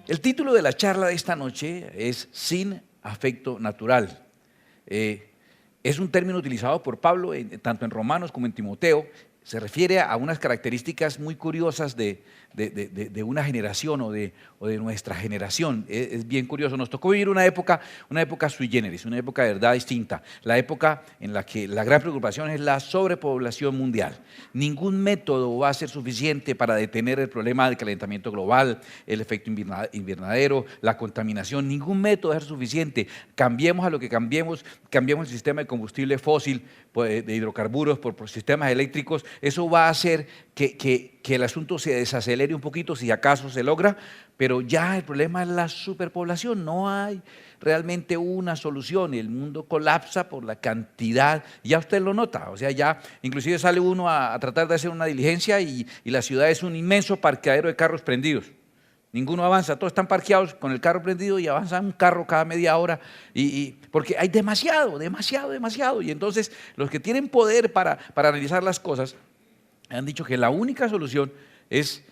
El título de la charla de esta noche es Sin afecto natural. Es un término utilizado por Pablo tanto en Romanos como en Timoteo. Se refiere a unas características muy curiosas de una generación o de nuestra generación. Es bien curioso. Nos tocó vivir una época sui generis, una época de verdad distinta. La época en la que la gran preocupación es la sobrepoblación mundial. Ningún método va a ser suficiente para detener el problema del calentamiento global, el efecto invernadero, la contaminación. Ningún método va a ser suficiente. Cambiemos a lo que cambiemos el sistema de combustible fósil, de hidrocarburos por sistemas eléctricos. Eso va a hacer que el asunto se desacelere un poquito, si acaso se logra, pero ya el problema es la superpoblación. No hay realmente una solución. El mundo colapsa por la cantidad, ya usted lo nota, o sea, ya inclusive sale uno a tratar de hacer una diligencia y la ciudad es un inmenso parqueadero de carros prendidos. Ninguno avanza, todos están parqueados con el carro prendido y avanza un carro cada media hora, porque hay demasiado. Y entonces los que tienen poder para analizar las cosas han dicho que la única solución es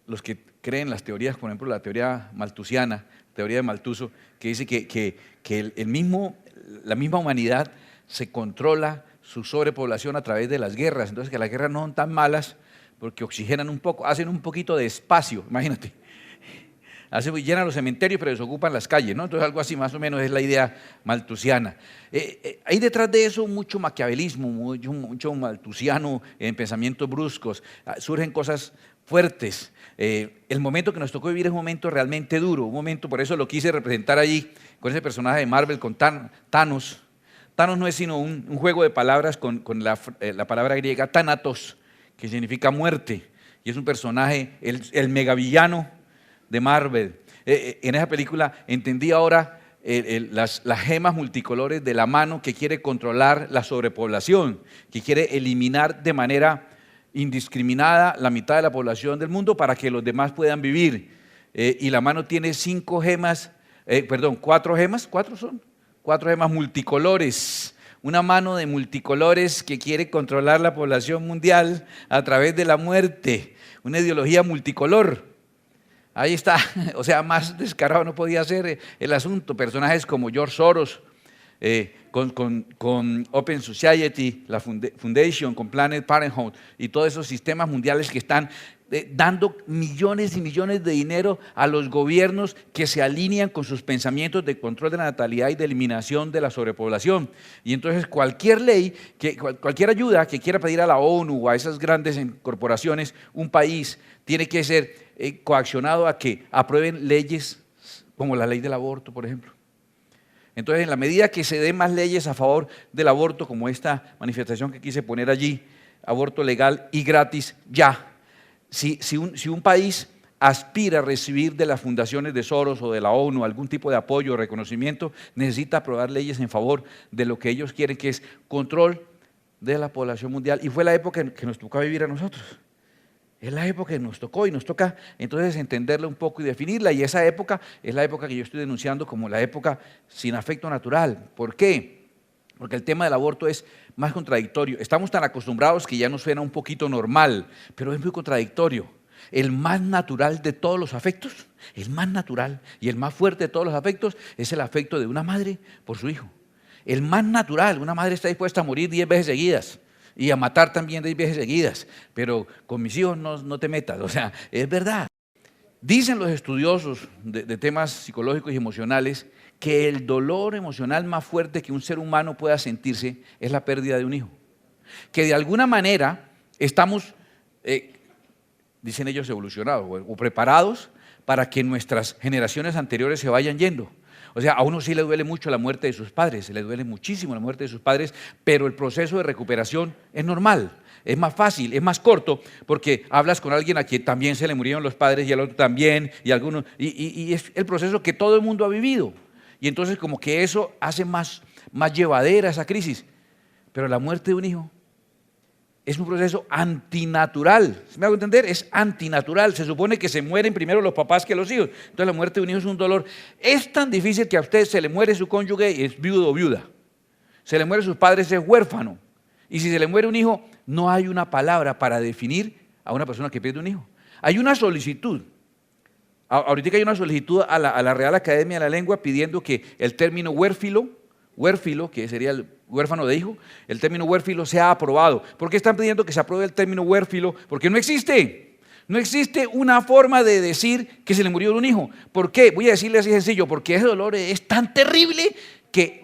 los que creen las teorías, por ejemplo, la teoría malthusiana, teoría de Malthuso, que dice que la misma humanidad se controla su sobrepoblación a través de las guerras. Entonces que las guerras no son tan malas porque oxigenan un poco, hacen un poquito de espacio, imagínate. Llenan los cementerios pero desocupan las calles, ¿no? Entonces algo así más o menos es la idea malthusiana. Hay detrás de eso mucho maquiavelismo, mucho malthusiano en pensamientos bruscos. Surgen cosas fuertes. El momento que nos tocó vivir es un momento realmente duro, un momento, por eso lo quise representar allí con ese personaje de Marvel, con Thanos. Thanos no es sino un juego de palabras con la palabra griega Thanatos, que significa muerte, y es un personaje, el megavillano de Marvel. En esa película entendí ahora las gemas multicolores de la mano que quiere controlar la sobrepoblación, que quiere eliminar de manera indiscriminada la mitad de la población del mundo para que los demás puedan vivir. Y la mano tiene 4 gemas, 4 gemas multicolores. Una mano de multicolores que quiere controlar la población mundial a través de la muerte. Una ideología multicolor. Ahí está, o sea, más descarado no podía ser el asunto. Personajes como George Soros, con Open Society, la Foundation, con Planned Parenthood y todos esos sistemas mundiales que están dando millones y millones de dinero a los gobiernos que se alinean con sus pensamientos de control de la natalidad y de eliminación de la sobrepoblación. Y entonces cualquier ley, cualquier ayuda que quiera pedir a la ONU o a esas grandes corporaciones, un país tiene que ser coaccionado a que aprueben leyes como la ley del aborto, por ejemplo. Entonces, en la medida que se den más leyes a favor del aborto, como esta manifestación que quise poner allí, aborto legal y gratis, ya. Si un país aspira a recibir de las fundaciones de Soros o de la ONU algún tipo de apoyo o reconocimiento, necesita aprobar leyes en favor de lo que ellos quieren, que es control de la población mundial. Y fue la época que nos tocó vivir a nosotros. Es la época que nos tocó y nos toca entonces entenderla un poco y definirla. Y esa época es la época que yo estoy denunciando como la época sin afecto natural. ¿Por qué? Porque el tema del aborto es más contradictorio. Estamos tan acostumbrados que ya nos suena un poquito normal, pero es muy contradictorio. El más natural de todos los afectos, el más natural y el más fuerte de todos los afectos es el afecto de una madre por su hijo. El más natural, una madre está dispuesta a morir 10 veces seguidas y a matar también 10 veces seguidas, pero con mis hijos no te metas, o sea, es verdad. Dicen los estudiosos de temas psicológicos y emocionales que el dolor emocional más fuerte que un ser humano pueda sentirse es la pérdida de un hijo. Que de alguna manera estamos, dicen ellos, evolucionados o preparados para que nuestras generaciones anteriores se vayan yendo. O sea, a uno sí le duele mucho la muerte de sus padres, se le duele muchísimo la muerte de sus padres, pero el proceso de recuperación es normal. Es más fácil, es más corto, porque hablas con alguien a quien también se le murieron los padres y al otro también, y es el proceso que todo el mundo ha vivido. Y entonces como que eso hace más llevadera esa crisis. Pero la muerte de un hijo es un proceso antinatural. ¿Se me hago entender? Es antinatural. Se supone que se mueren primero los papás que los hijos. Entonces la muerte de un hijo es un dolor. Es tan difícil que a usted se le muere su cónyuge y es viudo o viuda. Se le muere sus padres, es huérfano. Y si se le muere un hijo, no hay una palabra para definir a una persona que pierde un hijo. Hay una solicitud Ahorita hay una solicitud a la Real Academia de la Lengua pidiendo que el término huérfilo, que sería el huérfano de hijo, el término huérfilo sea aprobado. ¿Por qué están pidiendo que se apruebe el término huérfilo? Porque no existe. No existe una forma de decir que se le murió un hijo. ¿Por qué? Voy a decirle así sencillo, porque ese dolor es tan terrible que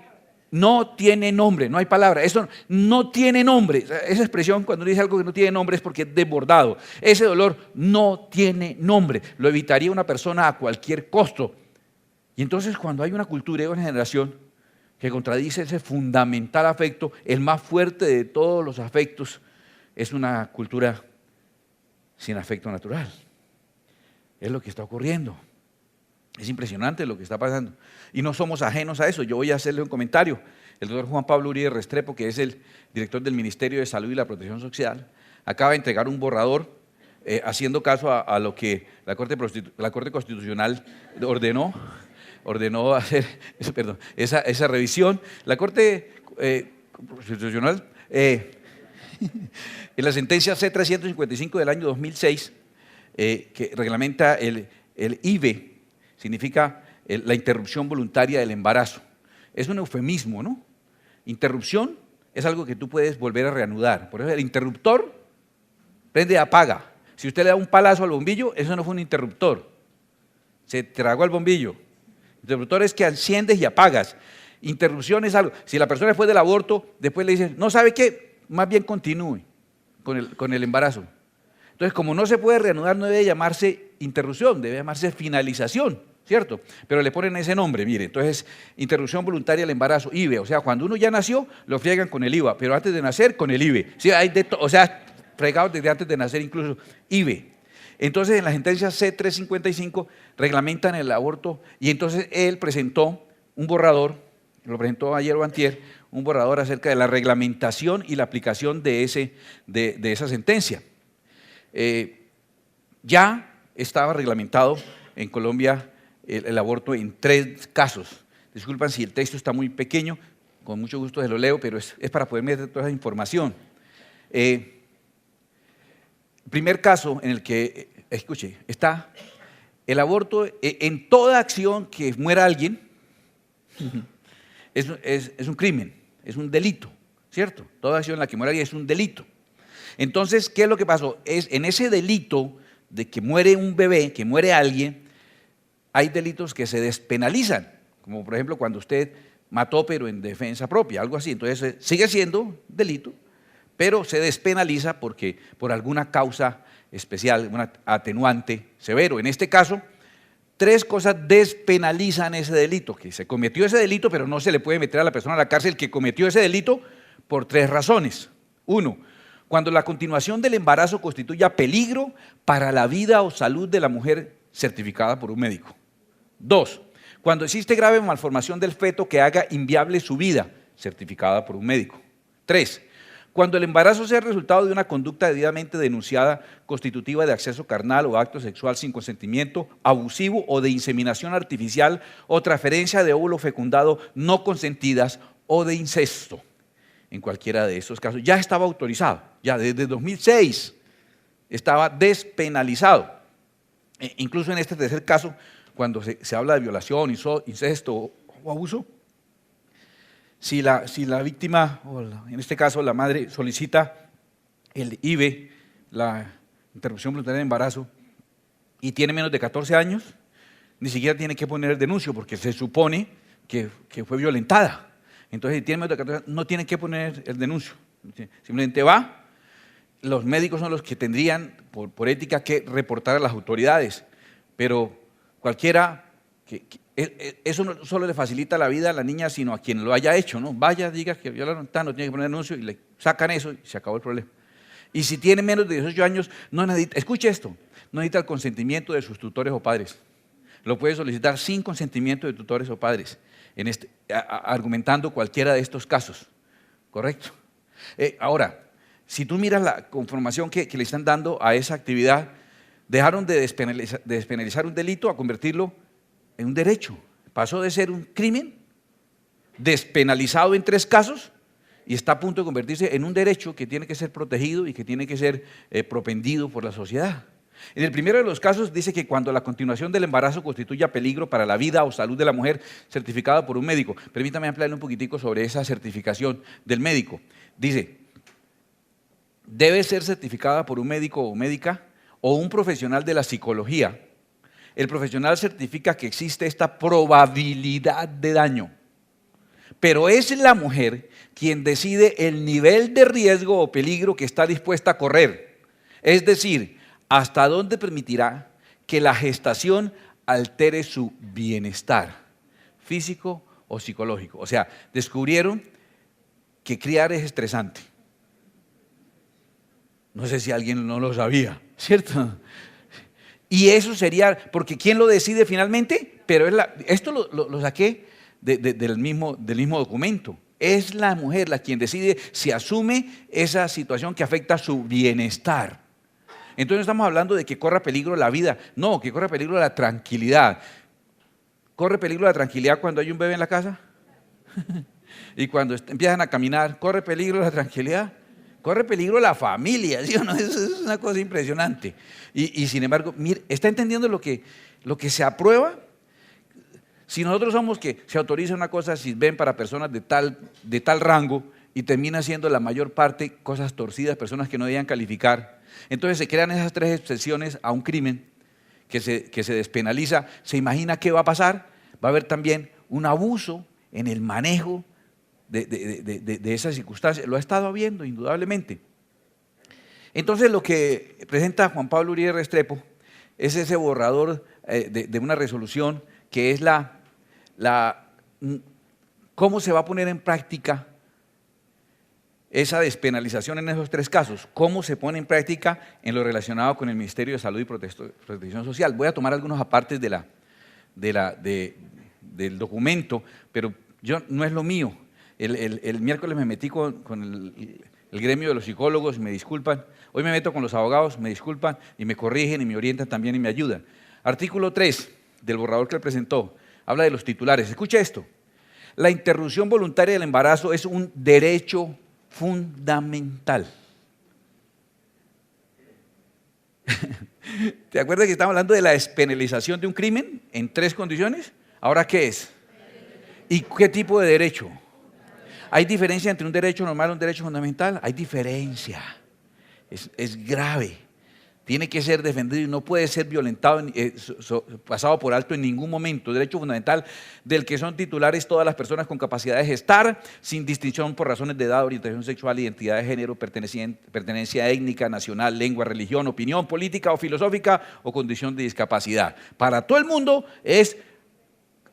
no tiene nombre, no hay palabra, eso no tiene nombre. Esa expresión cuando dice algo que no tiene nombre es porque es desbordado. Ese dolor no tiene nombre, lo evitaría una persona a cualquier costo. Y entonces cuando hay una cultura y una generación que contradice ese fundamental afecto, el más fuerte de todos los afectos, es una cultura sin afecto natural. Es lo que está ocurriendo. Es impresionante lo que está pasando. Y no somos ajenos a eso. Yo voy a hacerle un comentario. El doctor Juan Pablo Uribe Restrepo, que es el director del Ministerio de Salud y la Protección Social, acaba de entregar un borrador haciendo caso a lo que la Corte Constitucional ordenó hacer esa revisión. La Corte Constitucional, en la sentencia C-355 del año 2006, que reglamenta el IVE, significa la interrupción voluntaria del embarazo. Es un eufemismo, ¿no? Interrupción es algo que tú puedes volver a reanudar. Por ejemplo, el interruptor prende y apaga. Si usted le da un palazo al bombillo, eso no fue un interruptor. Se tragó el bombillo. Interruptor es que enciendes y apagas. Interrupción es algo. Si la persona después del aborto, después le dicen, no, ¿sabe qué? Más bien continúe con el embarazo. Entonces, como no se puede reanudar, no debe llamarse interrupción, debe llamarse finalización, ¿cierto? Pero le ponen ese nombre, mire, entonces, interrupción voluntaria del embarazo, IVE, o sea, cuando uno ya nació, lo friegan con el IVA, pero antes de nacer, con el IVE. Sí, o sea, fregados desde antes de nacer incluso, IVE. Entonces, en la sentencia C-355 reglamentan el aborto y entonces él presentó un borrador, lo presentó ayer o antier, un borrador acerca de la reglamentación y la aplicación de esa sentencia. Ya estaba reglamentado en Colombia el aborto en 3 casos. Disculpan si el texto está muy pequeño, con mucho gusto se lo leo, pero es para poder meter toda esa información. Primer caso en el que, escuche, está el aborto en toda acción que muera alguien, es un crimen, es un delito, ¿cierto? Toda acción en la que muera alguien es un delito. Entonces, ¿qué es lo que pasó? En ese delito de que muere un bebé, que muere alguien, hay delitos que se despenalizan, como por ejemplo cuando usted mató pero en defensa propia, algo así. Entonces sigue siendo delito, pero se despenaliza porque por alguna causa especial, un atenuante severo. En este caso, 3 cosas despenalizan ese delito, que se cometió ese delito, pero no se le puede meter a la persona a la cárcel que cometió ese delito por 3 razones. 1, cuando la continuación del embarazo constituya peligro para la vida o salud de la mujer certificada por un médico. 2, cuando existe grave malformación del feto que haga inviable su vida, certificada por un médico. 3, cuando el embarazo sea el resultado de una conducta debidamente denunciada constitutiva de acceso carnal o acto sexual sin consentimiento, abusivo o de inseminación artificial o transferencia de óvulo fecundado no consentidas o de incesto. En cualquiera de esos casos ya estaba autorizado, ya desde 2006 estaba despenalizado. Incluso en este tercer caso, cuando se habla de violación, incesto o abuso, si la víctima, o en este caso la madre, solicita el IVE, la interrupción voluntaria de embarazo, y tiene menos de 14 años, ni siquiera tiene que poner el denuncio porque se supone que fue violentada. Entonces, si tiene menos de 14 años, no tiene que poner el denuncio. Simplemente va, los médicos son los que tendrían, por ética, que reportar a las autoridades, pero cualquiera, eso no solo le facilita la vida a la niña, sino a quien lo haya hecho, ¿no? Vaya, diga que violaron, no tiene que poner denuncio y le sacan eso y se acabó el problema. Y si tiene menos de 18 años, no necesita, escuche esto, no necesita el consentimiento de sus tutores o padres. Lo puede solicitar sin consentimiento de tutores o padres, argumentando cualquiera de estos casos, ¿correcto? Ahora, si tú miras la conformación que le están dando a esa actividad, dejaron de despenalizar un delito a convertirlo en un derecho. Pasó de ser un crimen despenalizado en 3 casos y está a punto de convertirse en un derecho que tiene que ser protegido y que tiene que ser propendido por la sociedad. En el primero de los casos dice que cuando la continuación del embarazo constituya peligro para la vida o salud de la mujer, certificada por un médico. Permítame ampliarle un poquitico sobre esa certificación del médico. Dice, debe ser certificada por un médico o médica o un profesional de la psicología. El profesional certifica que existe esta probabilidad de daño, pero es la mujer quien decide el nivel de riesgo o peligro que está dispuesta a correr. Es decir, hasta dónde permitirá que la gestación altere su bienestar físico o psicológico. O sea, descubrieron que criar es estresante. No sé si alguien no lo sabía, ¿cierto? Y eso sería, porque ¿quién lo decide finalmente? Pero esto lo saqué del mismo documento. Es la mujer la quien decide si asume esa situación que afecta su bienestar. Entonces no estamos hablando de que corra peligro la vida, no, que corra peligro la tranquilidad. ¿Corre peligro la tranquilidad cuando hay un bebé en la casa? Y cuando empiezan a caminar, ¿corre peligro la tranquilidad? Corre peligro la familia, ¿sí o no? Eso es una cosa impresionante. Y sin embargo, mire, ¿está entendiendo lo que se aprueba? Si nosotros somos que se autoriza una cosa, si ven para personas de tal rango y termina siendo la mayor parte cosas torcidas, personas que no debían calificar, entonces se crean esas tres excepciones a un crimen que se despenaliza. ¿Se imagina qué va a pasar? Va a haber también un abuso en el manejo de esas circunstancias. Lo ha estado habiendo, indudablemente. Entonces lo que presenta Juan Pablo Uribe Restrepo es ese borrador de una resolución que es cómo se va a poner en práctica esa despenalización en esos tres casos, cómo se pone en práctica en lo relacionado con el Ministerio de Salud y Protección Social. Voy a tomar algunos apartes del documento, pero no es lo mío. El miércoles me metí con el gremio de los psicólogos y me disculpan. Hoy me meto con los abogados, me disculpan y me corrigen y me orientan también y me ayudan. Artículo 3 del borrador que él presentó, habla de los titulares. Escucha esto. La interrupción voluntaria del embarazo es un derecho fundamental. ¿Te acuerdas que estamos hablando de la despenalización de un crimen en tres condiciones? ¿Ahora qué es? ¿Y qué tipo de derecho? ¿Hay diferencia entre un derecho normal y un derecho fundamental? Hay diferencia. Es grave. Tiene que ser defendido y no puede ser violentado, pasado por alto en ningún momento. Derecho fundamental del que son titulares todas las personas con capacidad de gestar, sin distinción por razones de edad, orientación sexual, identidad de género, pertenencia étnica, nacional, lengua, religión, opinión política o filosófica o condición de discapacidad. Para todo el mundo es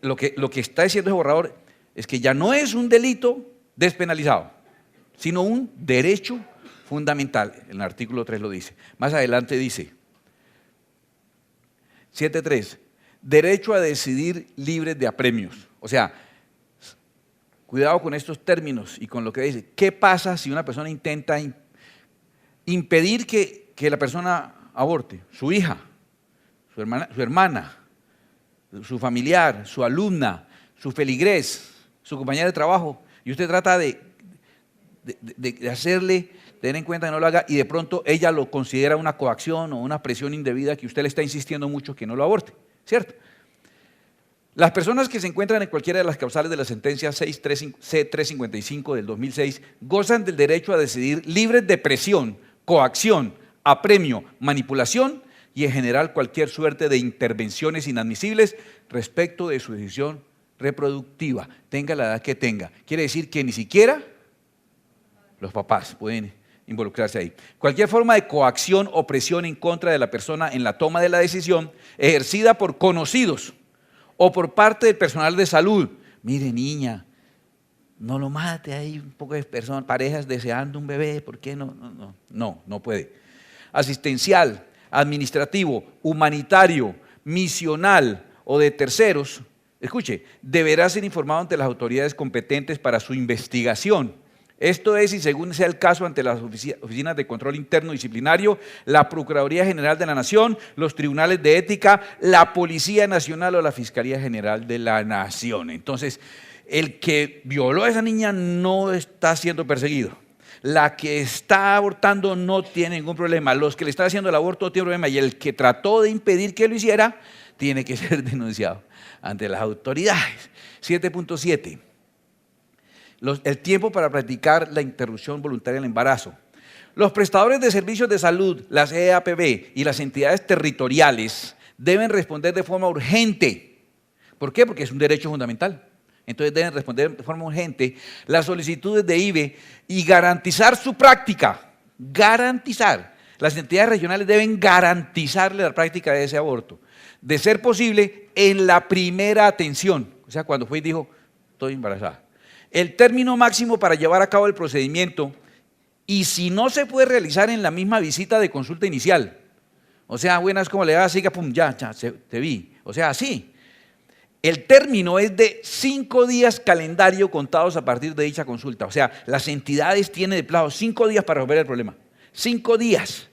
lo que está diciendo ese borrador, es que ya no es un delito despenalizado, sino un derecho fundamental. En el artículo 3 lo dice. Más adelante dice, 7.3, derecho a decidir libres de apremios. O sea, cuidado con estos términos y con lo que dice. ¿Qué pasa si una persona intenta impedir que la persona aborte? Su hija, su hermana, su familiar, su alumna, su feligrés, su compañera de trabajo, y usted trata de hacerle tener en cuenta que no lo haga y de pronto ella lo considera una coacción o una presión indebida que usted le está insistiendo mucho que no lo aborte, ¿cierto? Las personas que se encuentran en cualquiera de las causales de la sentencia C355 del 2006 gozan del derecho a decidir libres de presión, coacción, apremio, manipulación y en general cualquier suerte de intervenciones inadmisibles respecto de su decisión reproductiva, tenga la edad que tenga. Quiere decir que ni siquiera los papás pueden involucrarse ahí. Cualquier forma de coacción o presión en contra de la persona en la toma de la decisión ejercida por conocidos o por parte del personal de salud. Mire, niña, no lo mate, hay un poco de personas, parejas deseando un bebé, ¿por qué no? No puede. Asistencial, administrativo, humanitario, misional o de terceros, escuche, deberá ser informado ante las autoridades competentes para su investigación. Esto es, y según sea el caso, ante las oficinas de control interno disciplinario, la Procuraduría General de la Nación, los tribunales de ética, la Policía Nacional o la Fiscalía General de la Nación. Entonces, el que violó a esa niña no está siendo perseguido. La que está abortando no tiene ningún problema. Los que le están haciendo el aborto no tienen problema. Y el que trató de impedir que lo hiciera, tiene que ser denunciado ante las autoridades. 7.7. El tiempo para practicar la interrupción voluntaria del embarazo. Los prestadores de servicios de salud, las EAPB y las entidades territoriales deben responder de forma urgente. ¿Por qué? Porque es un derecho fundamental. Entonces deben responder de forma urgente las solicitudes de IVE y garantizar su práctica. Garantizar. Las entidades regionales deben garantizarle la práctica de ese aborto. De ser posible, en la primera atención. O sea, cuando fue y dijo, estoy embarazada. El término máximo para llevar a cabo el procedimiento, y si no se puede realizar en la misma visita de consulta inicial, o sea, buenas, ¿cómo le va? Siga, pum, ya, te vi. O sea, así. El término es de 5 días calendario contados a partir de dicha consulta. O sea, las entidades tienen de plazo 5 días para resolver el problema. 5 días.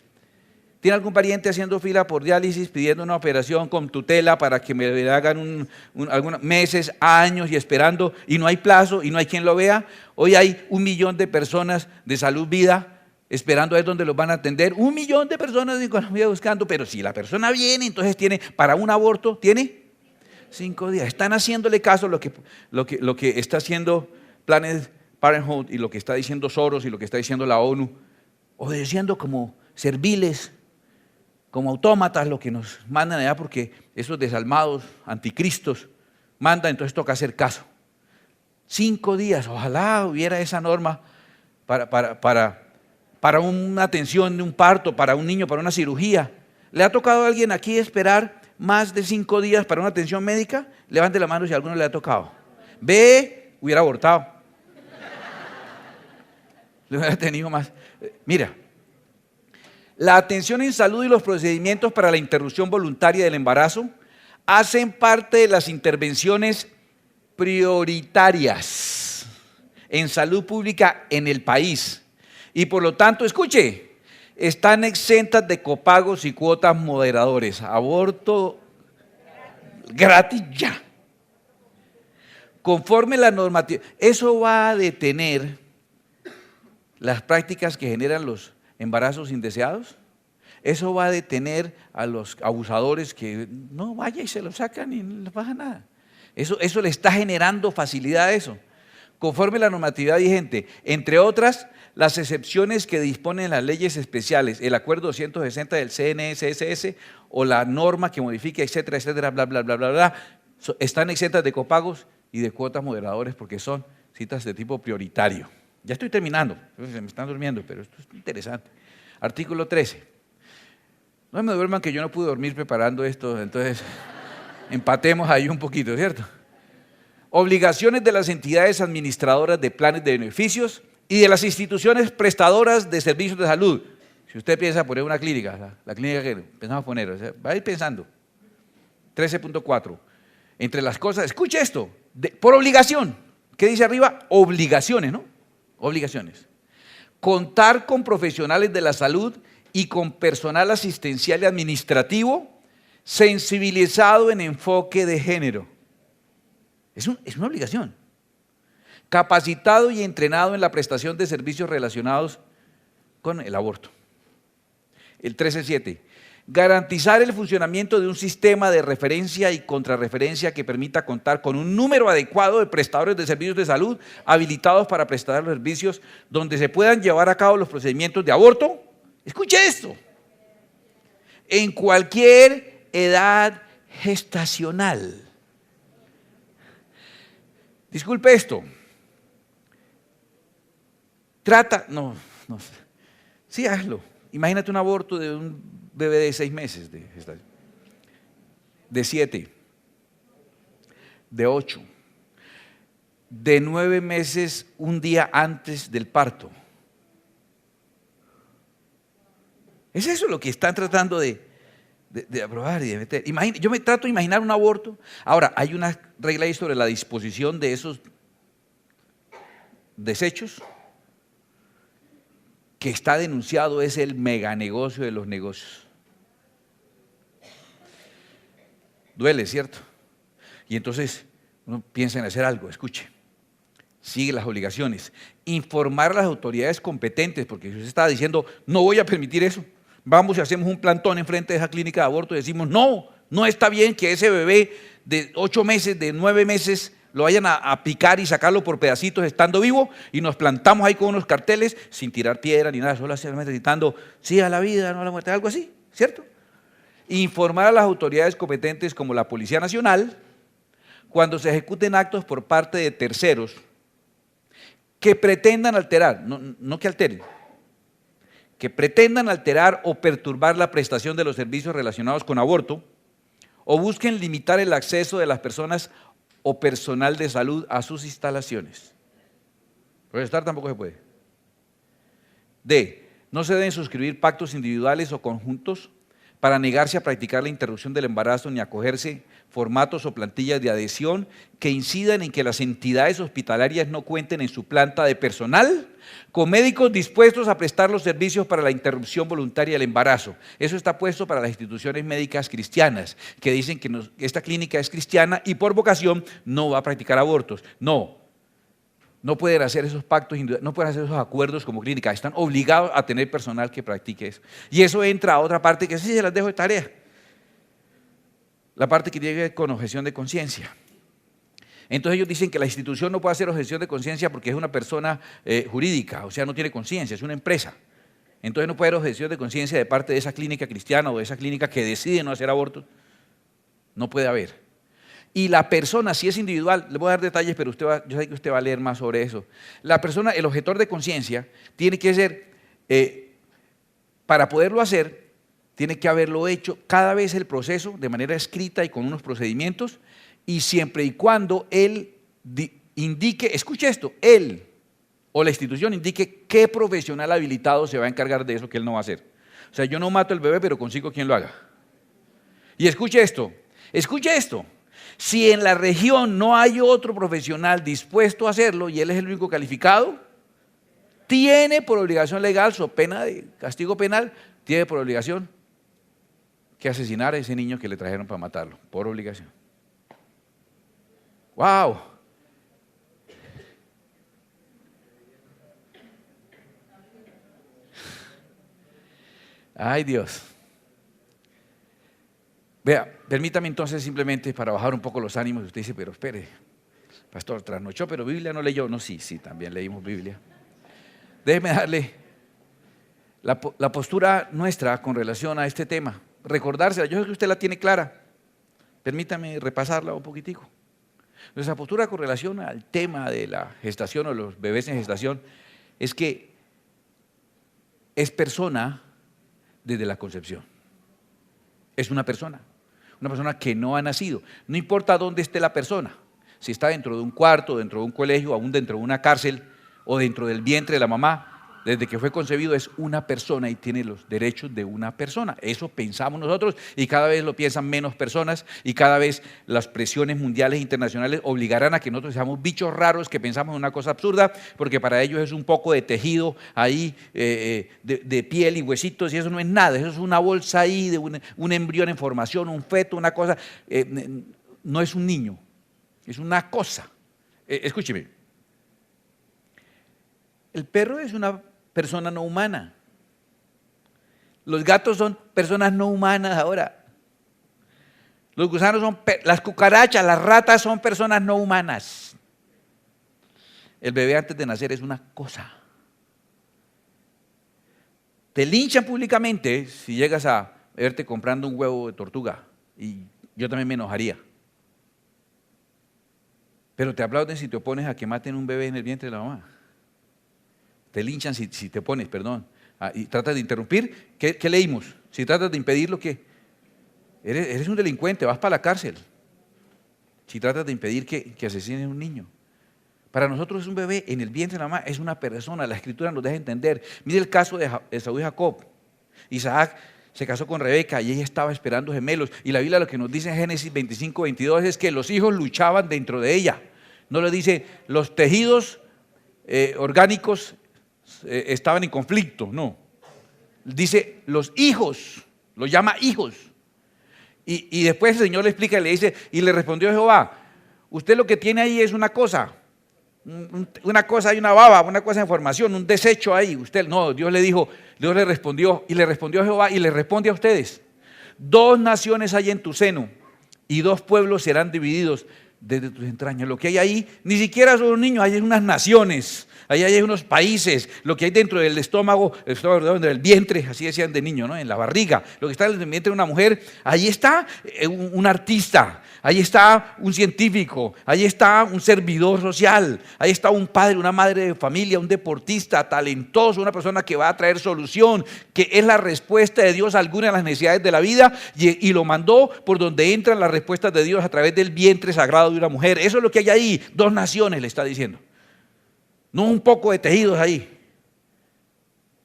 ¿Tiene algún pariente haciendo fila por diálisis, pidiendo una operación con tutela para que me hagan algunos meses, años y esperando, y no hay plazo y no hay quien lo vea? Hoy hay 1 millón de personas de salud vida esperando a ver dónde los van a atender. 1 millón de personas en Colombia buscando, pero si la persona viene, entonces tiene, para un aborto, tiene 5 días. Están haciéndole caso lo que está haciendo Planned Parenthood y lo que está diciendo Soros y lo que está diciendo la ONU, obedeciendo como serviles, como autómatas lo que nos mandan allá, porque esos desalmados, anticristos, mandan, entonces toca hacer caso. 5 días, ojalá hubiera esa norma para una atención de un parto, para un niño, para una cirugía. ¿Le ha tocado a alguien aquí esperar más de 5 días para una atención médica? Levante la mano si a alguno le ha tocado. Ve, hubiera abortado. Le hubiera tenido más. Mira. La atención en salud y los procedimientos para la interrupción voluntaria del embarazo hacen parte de las intervenciones prioritarias en salud pública en el país. Y por lo tanto, escuche, están exentas de copagos y cuotas moderadores. Aborto gratis ya. Conforme la normativa. Eso va a detener las prácticas que generan los embarazos indeseados. Eso va a detener a los abusadores que no vaya y se lo sacan y no les pasa nada. Eso le está generando facilidad a eso. Conforme la normatividad vigente, entre otras, las excepciones que disponen las leyes especiales, el acuerdo 260 del CNSS o la norma que modifica, etcétera, etcétera, bla, bla, bla, bla, bla, están exentas de copagos y de cuotas moderadores porque son citas de tipo prioritario. Ya estoy terminando, se me están durmiendo, pero esto es interesante. Artículo 13. No me duerman que yo no pude dormir preparando esto, entonces empatemos ahí un poquito, ¿cierto? Obligaciones de las entidades administradoras de planes de beneficios y de las instituciones prestadoras de servicios de salud. Si usted piensa poner una clínica, la clínica que pensamos poner, o sea, va a ir pensando. 13.4. Entre las cosas, escuche esto, por obligación. ¿Qué dice arriba? Obligaciones, ¿no? Obligaciones. Contar con profesionales de la salud y con personal asistencial y administrativo sensibilizado en enfoque de género. Es una obligación. Capacitado y entrenado en la prestación de servicios relacionados con el aborto. El 13.7. Garantizar el funcionamiento de un sistema de referencia y contrarreferencia que permita contar con un número adecuado de prestadores de servicios de salud habilitados para prestar los servicios donde se puedan llevar a cabo los procedimientos de aborto. Escuche esto. En cualquier edad gestacional. Disculpe esto. Sí, hazlo. Imagínate un aborto de un bebé de 6 meses, de 7, de 8, de 9 meses un día antes del parto. Es eso lo que están tratando de aprobar y de meter. Yo me trato de imaginar un aborto. Ahora, hay una regla ahí sobre la disposición de esos desechos que está denunciado, es el meganegocio de los negocios. Duele, ¿cierto? Y entonces uno piensa en hacer algo, escuche. Sigue las obligaciones. Informar a las autoridades competentes, porque si usted está diciendo, no voy a permitir eso, vamos y hacemos un plantón enfrente de esa clínica de aborto y decimos, no, no está bien que ese bebé de 8 meses, de 9 meses, lo vayan a picar y sacarlo por pedacitos estando vivo, y nos plantamos ahí con unos carteles sin tirar piedra ni nada, solo simplemente gritando, sí a la vida, no a la muerte, algo así, ¿cierto? Informar a las autoridades competentes como la Policía Nacional cuando se ejecuten actos por parte de terceros que pretendan alterar, no que alteren, que pretendan alterar o perturbar la prestación de los servicios relacionados con aborto, o busquen limitar el acceso de las personas o personal de salud a sus instalaciones. Protestar tampoco se puede. D. No se deben suscribir pactos individuales o conjuntos para negarse a practicar la interrupción del embarazo ni acogerse formatos o plantillas de adhesión que incidan en que las entidades hospitalarias no cuenten en su planta de personal con médicos dispuestos a prestar los servicios para la interrupción voluntaria del embarazo. Eso está puesto para las instituciones médicas cristianas, que dicen que esta clínica es cristiana y por vocación no va a practicar abortos. No pueden hacer esos pactos, no pueden hacer esos acuerdos como clínica, están obligados a tener personal que practique eso. Y eso entra a otra parte que sí se las dejo de tarea. La parte que tiene que ver con objeción de conciencia. Entonces ellos dicen que la institución no puede hacer objeción de conciencia porque es una persona jurídica, o sea, no tiene conciencia, es una empresa. Entonces no puede haber objeción de conciencia de parte de esa clínica cristiana o de esa clínica que decide no hacer abortos. No puede haber. Y la persona, si es individual, le voy a dar detalles, pero yo sé que usted va a leer más sobre eso. La persona, el objetor de conciencia, tiene que ser, para poderlo hacer, tiene que haberlo hecho cada vez el proceso de manera escrita y con unos procedimientos, y siempre y cuando él indique, escuche esto, él o la institución indique qué profesional habilitado se va a encargar de eso que él no va a hacer. O sea, yo no mato el bebé, pero consigo quien lo haga. Y escuche esto. Si en la región no hay otro profesional dispuesto a hacerlo y él es el único calificado, tiene por obligación legal, so pena de castigo penal, tiene por obligación que asesinar a ese niño que le trajeron para matarlo, por obligación. ¡Wow! ¡Ay, Dios! Vea, permítame entonces simplemente para bajar un poco los ánimos. Usted dice, pero espere, pastor, trasnochó, pero Biblia no leyó. No, sí, también leímos Biblia. Déjeme darle la postura nuestra con relación a este tema. Recordársela, yo sé que usted la tiene clara. Permítame repasarla un poquitico. Nuestra postura con relación al tema de la gestación o los bebés en gestación es que es persona desde la concepción. Es una persona que no ha nacido. No importa dónde esté la persona, si está dentro de un cuarto, dentro de un colegio, aún dentro de una cárcel o dentro del vientre de la mamá, desde que fue concebido es una persona y tiene los derechos de una persona. Eso pensamos nosotros y cada vez lo piensan menos personas y cada vez las presiones mundiales e internacionales obligarán a que nosotros seamos bichos raros que pensamos en una cosa absurda, porque para ellos es un poco de tejido ahí, de piel y huesitos, y eso no es nada, eso es una bolsa ahí de un embrión en formación, un feto, una cosa, no es un niño, es una cosa. Escúcheme, el perro es una persona no humana. Los gatos son personas no humanas ahora. Los gusanos son, las cucarachas, las ratas son personas no humanas. El bebé antes de nacer es una cosa. Te linchan públicamente si llegas a verte comprando un huevo de tortuga, y yo también me enojaría. Pero te aplauden si te opones a que maten un bebé en el vientre de la mamá. Te linchan si te opones, perdón. Y tratas de interrumpir. ¿Qué leímos? Si tratas de impedirlo, ¿qué? Eres un delincuente, vas para la cárcel. Si tratas de impedir que asesinen a un niño. Para nosotros es un bebé en el vientre de la mamá, es una persona. La Escritura nos deja entender. Mire el caso de Esaú y Jacob. Isaac se casó con Rebeca y ella estaba esperando gemelos. Y la Biblia lo que nos dice en Génesis 25:22 es que los hijos luchaban dentro de ella. No le dice los tejidos orgánicos estaban en conflicto, no. Dice los hijos, los llama hijos. Y después el Señor le explica y le dice, y le respondió Jehová, usted lo que tiene ahí es una cosa, una cosa y una baba, una cosa en formación, un desecho ahí. Usted, no, Dios le dijo, Dios le respondió, y le respondió a Jehová, y le responde a ustedes: 2 naciones hay en tu seno, y 2 pueblos serán divididos desde tus entrañas. Lo que hay ahí ni siquiera son niños, hay unas naciones, ahí hay unos países. Lo que hay dentro del estómago, del vientre, así decían de niño, ¿no? En la barriga, lo que está en el vientre de una mujer, ahí está un artista, ahí está un científico, ahí está un servidor social, ahí está un padre, una madre de familia, un deportista talentoso, una persona que va a traer solución, que es la respuesta de Dios a alguna de las necesidades de la vida, y lo mandó por donde entran las respuestas de Dios, a través del vientre sagrado de una mujer. Eso es lo que hay ahí. 2 naciones, le está diciendo. No un poco de tejidos ahí,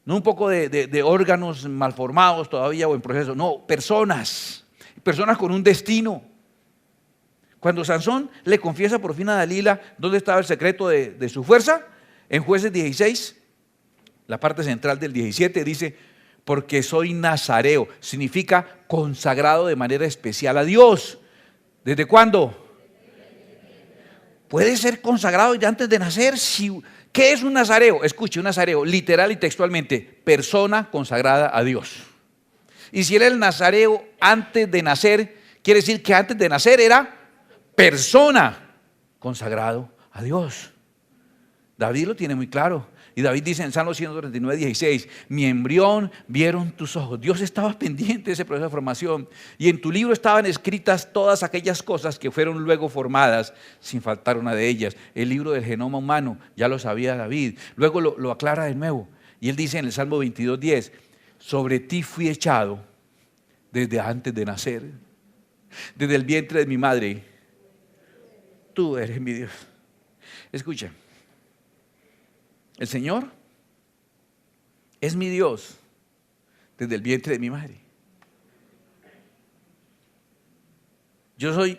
no un poco de órganos malformados todavía o en proceso, no, personas con un destino. Cuando Sansón le confiesa por fin a Dalila dónde estaba el secreto de su fuerza, en Jueces 16, la parte central del 17 dice: porque soy nazareo, significa consagrado de manera especial a Dios. ¿Desde cuándo? Puede ser consagrado ya antes de nacer. ¿Qué es un nazareo? Escuche, un nazareo, literal y textualmente, persona consagrada a Dios. Y si era el nazareo antes de nacer, quiere decir que antes de nacer era persona consagrado a Dios. David lo tiene muy claro. Y David dice en Salmo 139, 16: mi embrión vieron tus ojos. Dios estaba pendiente de ese proceso de formación. Y en tu libro estaban escritas todas aquellas cosas que fueron luego formadas, sin faltar una de ellas. El libro del genoma humano, ya lo sabía David. Luego lo aclara de nuevo. Y él dice en el Salmo 22, 10: sobre ti fui echado desde antes de nacer, desde el vientre de mi madre. Tú eres mi Dios. Escucha. El Señor es mi Dios desde el vientre de mi madre. Yo soy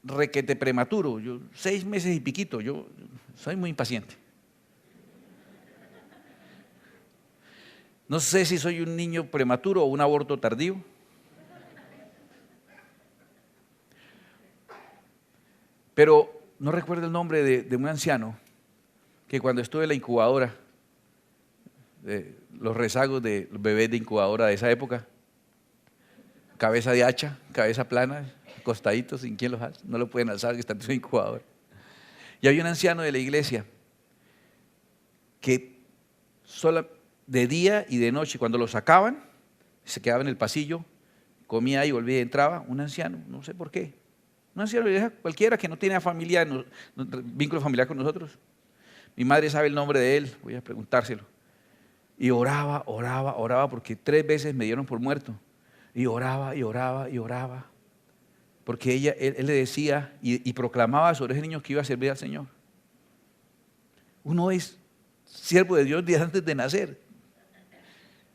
requete prematuro, 6 meses y piquito, yo soy muy impaciente. No sé si soy un niño prematuro o un aborto tardío. Pero no recuerdo el nombre de un anciano que cuando estuve en la incubadora, los rezagos de los bebés de incubadora de esa época, cabeza de hacha, cabeza plana, acostaditos, sin quien los alza, no lo pueden alzar, que están en su incubadora. Y había un anciano de la iglesia que solo de día y de noche, cuando lo sacaban, se quedaba en el pasillo, comía y volvía y entraba. Un anciano, no sé por qué, un anciano de la iglesia cualquiera que no tiene familia, vínculo familiar con nosotros. Mi madre sabe el nombre de él, voy a preguntárselo. Y oraba, porque 3 veces me dieron por muerto. Y oraba. Porque él le decía y proclamaba sobre ese niño que iba a servir al Señor. Uno es siervo de Dios desde antes de nacer.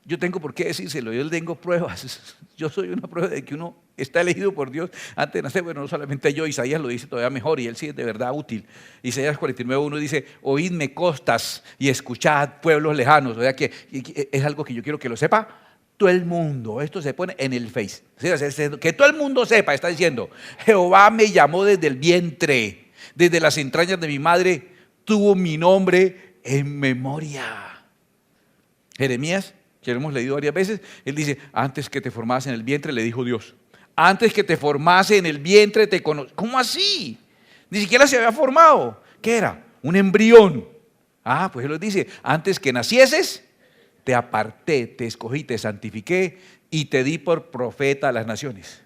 Yo tengo por qué decírselo, yo tengo pruebas. Yo soy una prueba de que uno está elegido por Dios antes de nacer. Bueno, no solamente yo, Isaías lo dice todavía mejor y él sí es de verdad útil. Isaías 49:1 dice: oídme costas y escuchad pueblos lejanos. O sea que es algo que yo quiero que lo sepa todo el mundo. Esto se pone en el Face. Que todo el mundo sepa, está diciendo: Jehová me llamó desde el vientre, desde las entrañas de mi madre, tuvo mi nombre en memoria. Jeremías, que lo hemos leído varias veces, él dice: antes que te formase en el vientre, le dijo Dios, antes que te formase en el vientre te conocí. ¿Cómo así? Ni siquiera se había formado. ¿Qué era? Un embrión. Pues él lo dice: antes que nacieses, te aparté, te escogí, te santifiqué y te di por profeta a las naciones.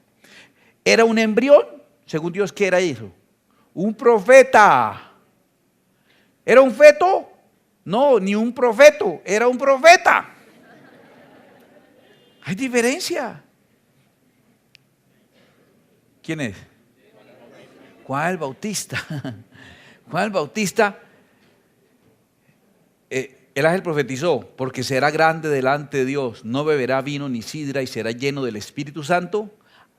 ¿Era un embrión? Según Dios, ¿qué era eso? Un profeta. ¿Era un feto? No, ni un profeto, era un profeta. Hay diferencia. ¿Quién es? Juan el Bautista. Juan el Bautista, el ángel profetizó: porque será grande delante de Dios, no beberá vino ni sidra y será lleno del Espíritu Santo,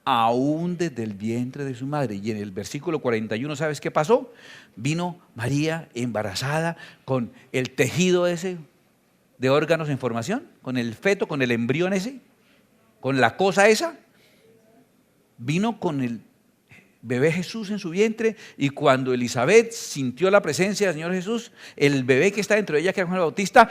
aún desde el vientre de su madre. Y en el versículo 41, ¿sabes qué pasó? Vino María embarazada con el tejido ese de órganos en formación, con el feto, con el embrión ese, con la cosa esa. Vino con bebé Jesús en su vientre, y cuando Elizabeth sintió la presencia del Señor Jesús, el bebé que está dentro de ella, que era Juan el Bautista,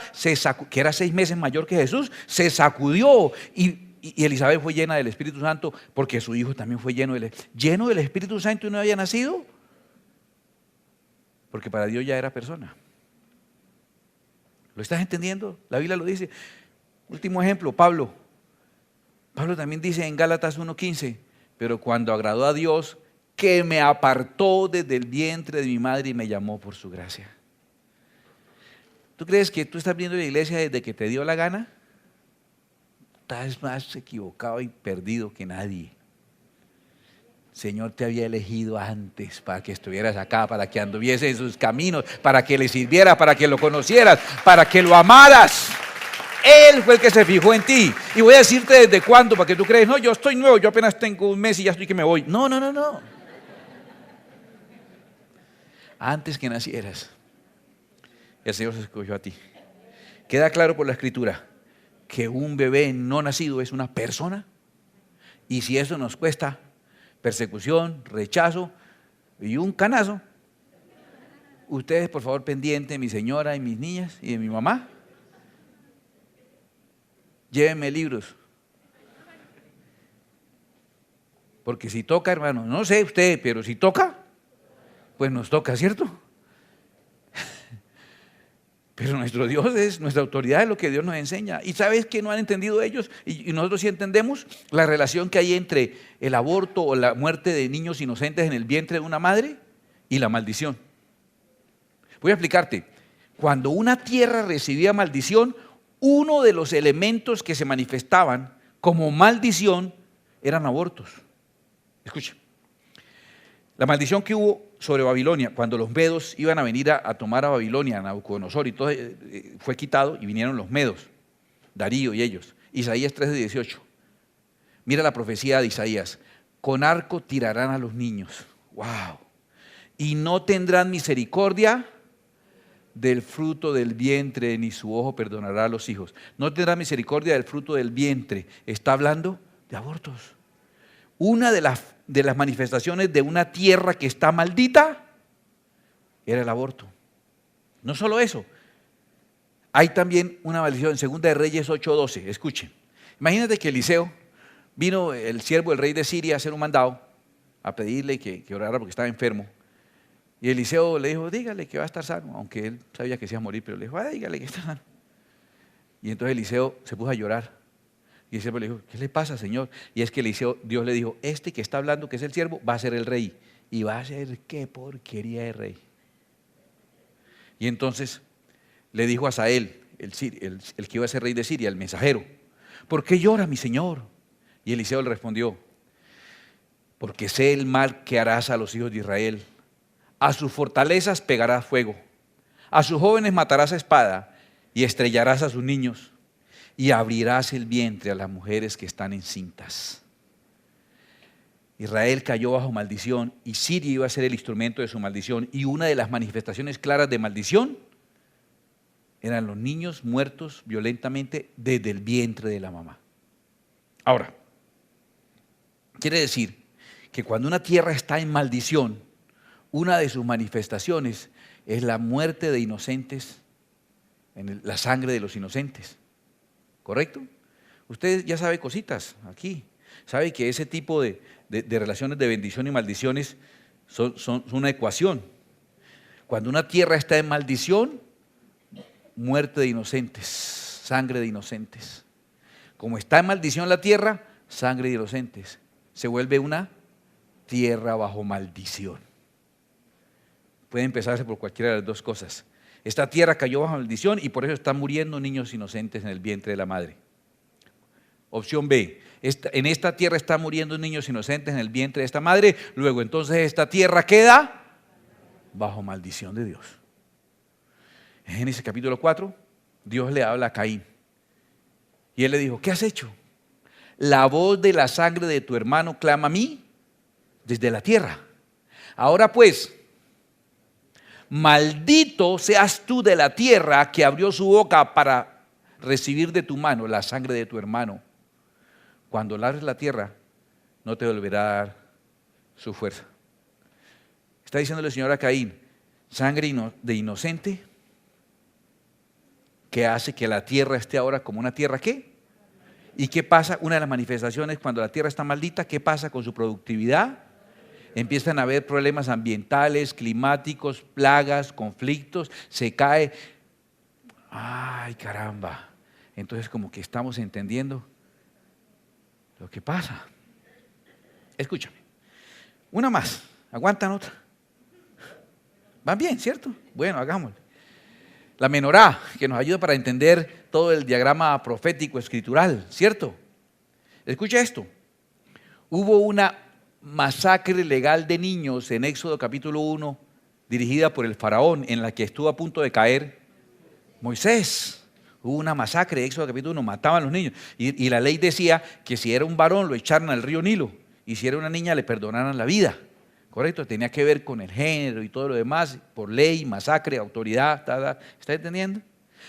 que era 6 meses mayor que Jesús, se sacudió y Elizabeth fue llena del Espíritu Santo, porque su hijo también fue lleno del Espíritu Santo y no había nacido, porque para Dios ya era persona. ¿Lo estás entendiendo? La Biblia lo dice. Último ejemplo, Pablo. Pablo también dice en Gálatas 1:15, pero cuando agradó a Dios, que me apartó desde el vientre de mi madre y me llamó por su gracia. ¿Tú crees que tú estás viendo la iglesia desde que te dio la gana? Estás más equivocado y perdido que nadie. El Señor te había elegido antes para que estuvieras acá, para que anduviese en sus caminos, para que le sirvieras, para que lo conocieras, para que lo amaras. Él fue el que se fijó en ti. Y voy a decirte desde cuándo, para que tú creas, no, yo estoy nuevo, yo apenas tengo un mes y ya estoy que me voy. No. Antes que nacieras, el Señor se escogió a ti. Queda claro por la Escritura que un bebé no nacido es una persona, y si eso nos cuesta persecución, rechazo y un canazo, ustedes por favor pendientes, mi señora y mis niñas y de mi mamá, llévenme libros, porque si toca, hermano, no sé usted, pero si toca, pues nos toca, ¿cierto? Pero nuestro Dios es, nuestra autoridad es lo que Dios nos enseña. ¿Y sabes qué no han entendido ellos? Y nosotros sí entendemos la relación que hay entre el aborto o la muerte de niños inocentes en el vientre de una madre y la maldición. Voy a explicarte. Cuando una tierra recibía maldición, uno de los elementos que se manifestaban como maldición eran abortos. Escucha. La maldición que hubo sobre Babilonia, cuando los medos iban a venir a tomar a Babilonia, a Nabucodonosor, y todo fue quitado y vinieron los medos, Darío y ellos. Isaías 13:18. Mira la profecía de Isaías: con arco tirarán a los niños. ¡Wow! Y no tendrán misericordia del fruto del vientre, ni su ojo perdonará a los hijos. No tendrán misericordia del fruto del vientre. Está hablando de abortos. Una de las manifestaciones de una tierra que está maldita era el aborto. No solo eso, hay también una maldición en 2 de Reyes 8:12. Escuchen, imagínate que Eliseo, vino el siervo del rey de Siria a hacer un mandado, a pedirle que orara porque estaba enfermo. Y Eliseo le dijo, dígale que va a estar sano, aunque él sabía que se iba a morir, pero le dijo, dígale que está sano. Y entonces Eliseo se puso a llorar. Y el siervo le dijo, ¿qué le pasa, Señor? Y es que Dios le dijo, este que está hablando, que es el siervo, va a ser el rey. Y va a ser, qué porquería de rey. Y entonces le dijo a Asael, el que iba a ser rey de Siria, el mensajero, ¿por qué llora mi Señor? Y Eliseo le respondió, porque sé el mal que harás a los hijos de Israel. A sus fortalezas pegarás fuego, a sus jóvenes matarás a espada y estrellarás a sus niños. Y abrirás el vientre a las mujeres que están encintas. Israel cayó bajo maldición y Siria iba a ser el instrumento de su maldición. Y una de las manifestaciones claras de maldición eran los niños muertos violentamente desde el vientre de la mamá. Ahora, quiere decir que cuando una tierra está en maldición, una de sus manifestaciones es la muerte de inocentes, la sangre de los inocentes. ¿Correcto? Usted ya sabe cositas aquí. Sabe que ese tipo de relaciones de bendición y maldiciones son una ecuación. Cuando una tierra está en maldición, muerte de inocentes, sangre de inocentes. Como está en maldición la tierra, sangre de inocentes. Se vuelve una tierra bajo maldición. Puede empezarse por cualquiera de las dos cosas. Esta tierra cayó bajo maldición y por eso están muriendo niños inocentes en el vientre de la madre. Opción B, en esta tierra están muriendo niños inocentes en el vientre de esta madre, luego entonces esta tierra queda bajo maldición de Dios. En Génesis capítulo 4, Dios le habla a Caín y él le dijo, ¿qué has hecho? La voz de la sangre de tu hermano clama a mí desde la tierra. Ahora pues, maldito seas tú de la tierra que abrió su boca para recibir de tu mano la sangre de tu hermano. Cuando labres la tierra, no te volverá a dar su fuerza. Está diciéndole el Señor a Caín, sangre de inocente que hace que la tierra esté ahora como una tierra ¿qué? ¿Y qué pasa? Una de las manifestaciones cuando la tierra está maldita, ¿qué pasa con su productividad? Empiezan a haber problemas ambientales, climáticos, plagas, conflictos, se cae. ¡Ay, caramba! Entonces como que estamos entendiendo lo que pasa. Escúchame, una más, aguantan otra. ¿Van bien, cierto? Bueno, hagámoslo. La menorá, que nos ayuda para entender todo el diagrama profético escritural, ¿cierto? Escucha esto. Hubo una masacre legal de niños en Éxodo capítulo 1, dirigida por el faraón, en la que estuvo a punto de caer Moisés. Hubo una masacre, Éxodo capítulo 1, mataban a los niños. Y la ley decía que si era un varón lo echaran al río Nilo, y si era una niña le perdonaran la vida. ¿Correcto? Tenía que ver con el género y todo lo demás, por ley, masacre, autoridad, ¿está entendiendo?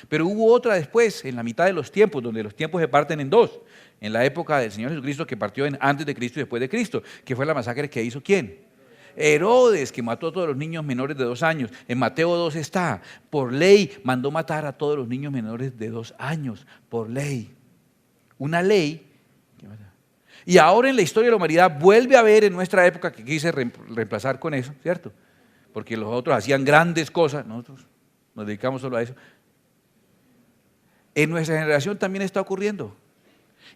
Pero hubo otra después, en la mitad de los tiempos, donde los tiempos se parten en dos. En la época del Señor Jesucristo, que partió antes de Cristo y después de Cristo, que fue la masacre que hizo ¿quién? Herodes, que mató a todos los niños menores de 2 años. En Mateo 2 está, por ley mandó matar a todos los niños menores de 2 años, por ley. Una ley. Y ahora en la historia de la humanidad vuelve a haber en nuestra época, que quise reemplazar con eso, ¿cierto? Porque los otros hacían grandes cosas, nosotros nos dedicamos solo a eso. En nuestra generación también está ocurriendo.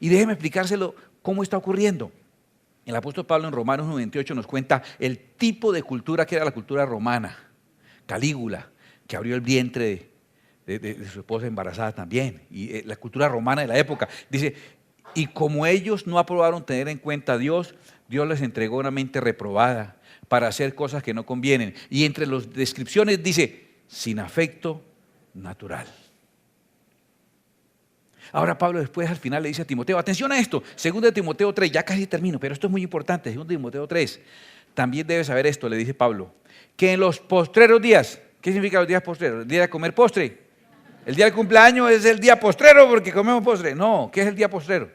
Y déjeme explicárselo cómo está ocurriendo. El apóstol Pablo en Romanos 98 nos cuenta el tipo de cultura que era la cultura romana. Calígula, que abrió el vientre de su esposa embarazada también. Y la cultura romana de la época. Dice, y como ellos no aprobaron tener en cuenta a Dios, Dios les entregó una mente reprobada para hacer cosas que no convienen. Y entre las descripciones dice, sin afecto natural. Ahora Pablo después al final le dice a Timoteo, atención a esto, 2 Timoteo 3, ya casi termino, pero esto es muy importante, 2 Timoteo 3, también debes saber esto, le dice Pablo, que en los postreros días, ¿qué significa los días postreros? ¿El día de comer postre? ¿El día del cumpleaños es el día postrero porque comemos postre? No, ¿qué es el día postrero?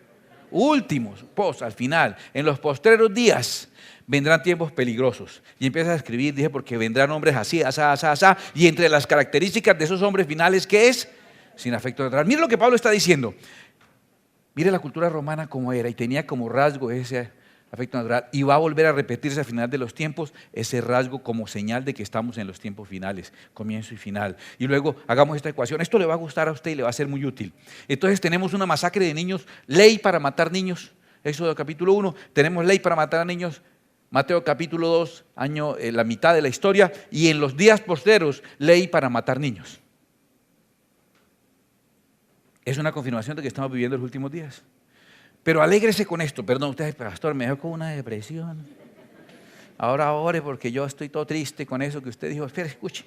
Últimos, al final, en los postreros días vendrán tiempos peligrosos. Y empieza a escribir, dije, porque vendrán hombres así, asá, asá, asá, y entre las características de esos hombres finales, ¿qué es? Sin afecto natural. Mire lo que Pablo está diciendo. Mire la cultura romana como era y tenía como rasgo ese afecto natural y va a volver a repetirse al final de los tiempos ese rasgo como señal de que estamos en los tiempos finales, comienzo y final. Y luego hagamos esta ecuación. Esto le va a gustar a usted y le va a ser muy útil. Entonces tenemos una masacre de niños, ley para matar niños, Éxodo capítulo 1, tenemos ley para matar a niños, Mateo capítulo 2, la mitad de la historia, y en los días posteros, ley para matar niños. Es una confirmación de que estamos viviendo los últimos días. Pero alégrese con esto. Perdón, usted, pastor, me dejó con una depresión. Ahora ore porque yo estoy todo triste con eso que usted dijo. Espera, escuche.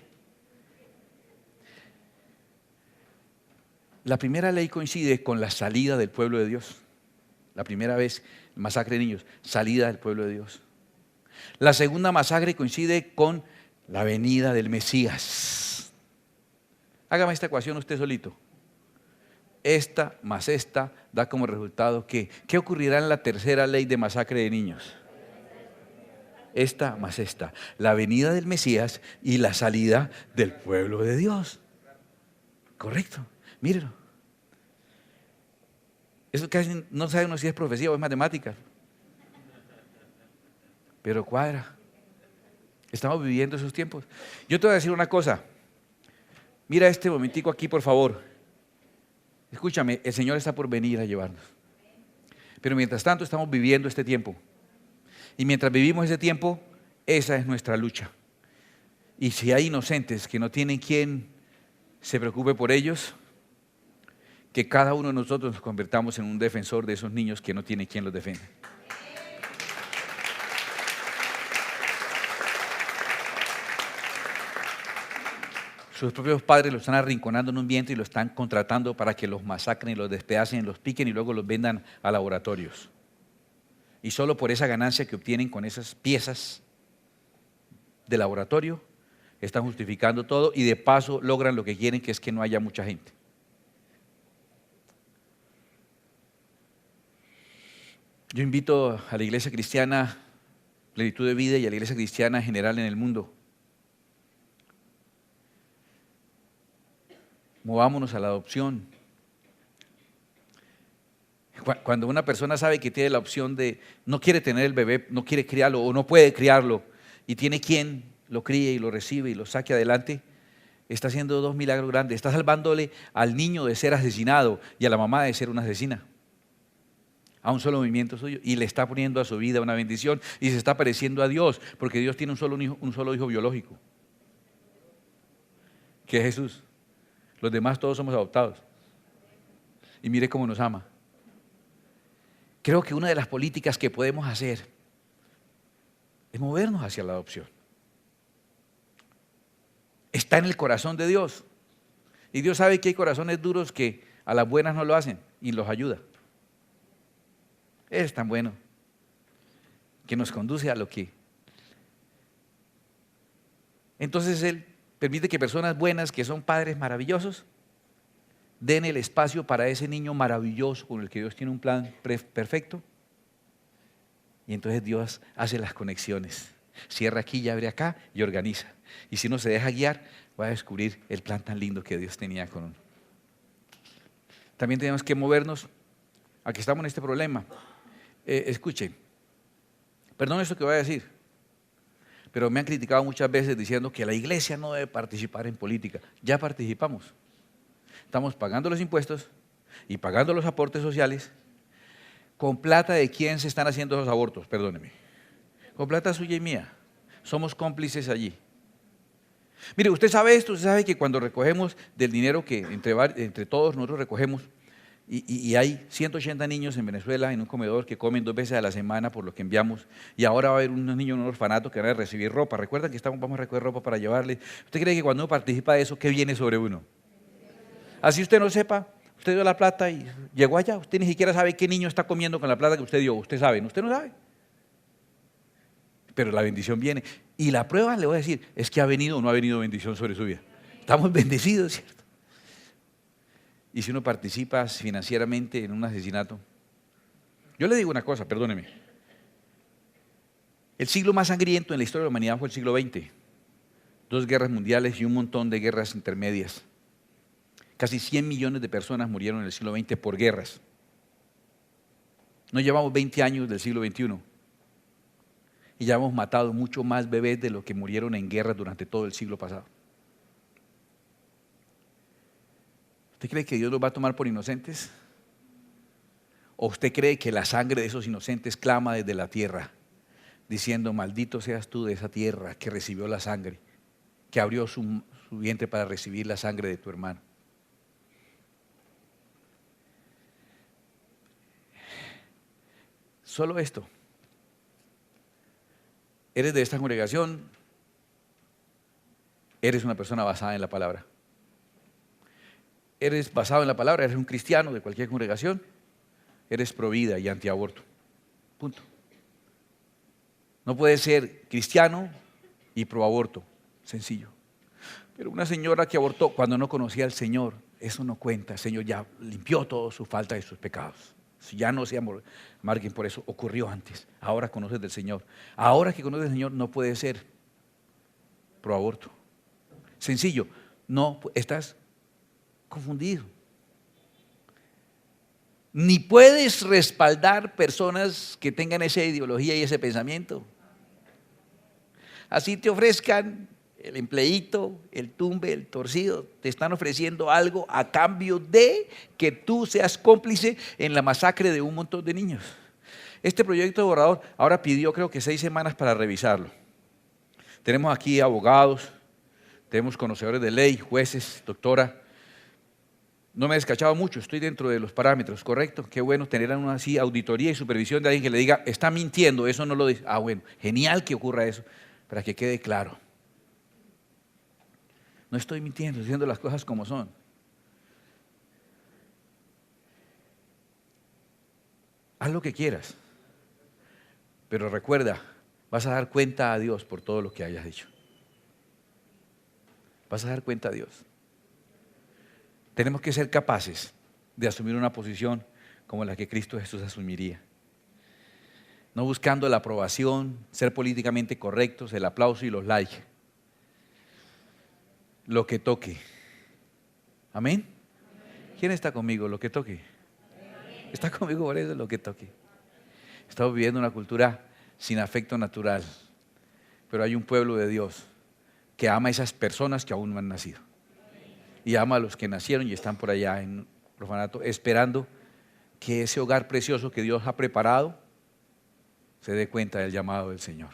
La primera ley coincide con la salida del pueblo de Dios. La primera vez, masacre de niños, salida del pueblo de Dios. La segunda masacre coincide con la venida del Mesías. Hágame esta ecuación usted solito. Esta más esta da como resultado que, ¿qué ocurrirá en la tercera ley de masacre de niños? Esta más esta, la venida del Mesías y la salida del pueblo de Dios. Correcto, mírenlo. Eso casi no sabe uno si es profecía o es matemática, pero cuadra. Estamos viviendo esos tiempos. Yo te voy a decir una cosa. Mira este momentico aquí, por favor. Escúchame, el Señor está por venir a llevarnos. Pero mientras tanto estamos viviendo este tiempo. Y mientras vivimos ese tiempo, esa es nuestra lucha. Y si hay inocentes que no tienen quien se preocupe por ellos, que cada uno de nosotros nos convertamos en un defensor de esos niños que no tienen quien los defienda. Sus propios padres los están arrinconando en un vientre y los están contratando para que los masacren, los despedacen, los piquen y luego los vendan a laboratorios. Y solo por esa ganancia que obtienen con esas piezas de laboratorio, están justificando todo y de paso logran lo que quieren, que es que no haya mucha gente. Yo invito a la iglesia cristiana Plenitud de Vida y a la Iglesia Cristiana en general en el mundo. Movámonos a la adopción. Cuando una persona sabe que tiene la opción de, no quiere tener el bebé, no quiere criarlo o no puede criarlo, y tiene quien lo críe y lo recibe y lo saque adelante, está haciendo dos milagros grandes. Está salvándole al niño de ser asesinado y a la mamá de ser una asesina, a un solo movimiento suyo, y le está poniendo a su vida una bendición y se está pareciendo a Dios, porque Dios tiene un solo hijo biológico, que es Jesús. Los demás todos somos adoptados. Y mire cómo nos ama. Creo que una de las políticas que podemos hacer es movernos hacia la adopción. Está en el corazón de Dios. Y Dios sabe que hay corazones duros que a las buenas no lo hacen y los ayuda. Él es tan bueno que nos conduce a lo que. Entonces Él permite que personas buenas, que son padres maravillosos, den el espacio para ese niño maravilloso con el que Dios tiene un plan perfecto. Y entonces Dios hace las conexiones. Cierra aquí y abre acá y organiza. Y si uno se deja guiar, va a descubrir el plan tan lindo que Dios tenía con uno. También tenemos que movernos. Aquí estamos en este problema. Escuche, perdón esto que voy a decir, pero me han criticado muchas veces diciendo que la iglesia no debe participar en política. Ya participamos. Estamos pagando los impuestos y pagando los aportes sociales. ¿Con plata de quién se están haciendo esos abortos? Perdóneme. Con plata suya y mía. Somos cómplices allí. Mire, usted sabe esto, usted sabe que cuando recogemos del dinero que entre todos nosotros recogemos, y hay 180 niños en Venezuela en un comedor que comen 2 veces a la semana por lo que enviamos, y ahora va a haber unos niños en un orfanato que van a recibir ropa. ¿Recuerdan que vamos a recoger ropa para llevarles? ¿Usted cree que cuando uno participa de eso, qué viene sobre uno? Así usted no sepa, usted dio la plata y llegó allá, usted ni siquiera sabe qué niño está comiendo con la plata que usted dio, usted sabe, ¿no? Usted no sabe. Pero la bendición viene. Y la prueba, le voy a decir, es que ha venido o no ha venido bendición sobre su vida. Estamos bendecidos, ¿cierto? Y si uno participa financieramente en un asesinato, yo le digo una cosa, perdóneme. El siglo más sangriento en la historia de la humanidad fue el siglo XX. 2 guerras mundiales y un montón de guerras intermedias. Casi 100 millones de personas murieron en el siglo XX por guerras. No llevamos 20 años del siglo XXI. Y ya hemos matado mucho más bebés de los que murieron en guerras durante todo el siglo pasado. ¿Usted cree que Dios los va a tomar por inocentes? ¿O usted cree que la sangre de esos inocentes clama desde la tierra, diciendo, maldito seas tú de esa tierra que recibió la sangre, que abrió su vientre para recibir la sangre de tu hermano? Solo esto. ¿Eres de esta congregación? ¿Eres una persona basada en la palabra? ¿Eres basado en la palabra? ¿Eres un cristiano de cualquier congregación? Eres pro vida y antiaborto. Punto. No puedes ser cristiano y pro aborto. Sencillo. Pero una señora que abortó cuando no conocía al Señor, eso no cuenta. El Señor ya limpió toda su falta y sus pecados. Si ya no se amarguen por eso, ocurrió antes. Ahora conoces del Señor. Ahora que conoces del Señor, no puedes ser pro aborto. Sencillo, no estás confundido. Ni puedes respaldar personas que tengan esa ideología y ese pensamiento. Así te ofrezcan el empleíto, el tumbe, el torcido, te están ofreciendo algo a cambio de que tú seas cómplice en la masacre de un montón de niños. Este proyecto de borrador ahora pidió creo que 6 semanas para revisarlo. Tenemos aquí abogados, tenemos conocedores de ley, jueces, doctora. No me he descachado mucho, estoy dentro de los parámetros, ¿correcto? Qué bueno tener una así auditoría y supervisión de alguien que le diga, está mintiendo, eso no lo dice. Ah, bueno, genial que ocurra eso, para que quede claro. No estoy mintiendo, estoy diciendo las cosas como son. Haz lo que quieras, pero recuerda, vas a dar cuenta a Dios por todo lo que hayas hecho. Vas a dar cuenta a Dios. Tenemos que ser capaces de asumir una posición como la que Cristo Jesús asumiría. no buscando la aprobación, ser políticamente correctos, el aplauso y los likes. Lo que toque. ¿Amén? ¿Quién está conmigo? Lo que toque. Está conmigo por eso, lo que toque. Estamos viviendo una cultura sin afecto natural, pero hay un pueblo de Dios que ama a esas personas que aún no han nacido. Y ama a los que nacieron y están por allá en orfanato, esperando que ese hogar precioso que Dios ha preparado se dé cuenta del llamado del Señor.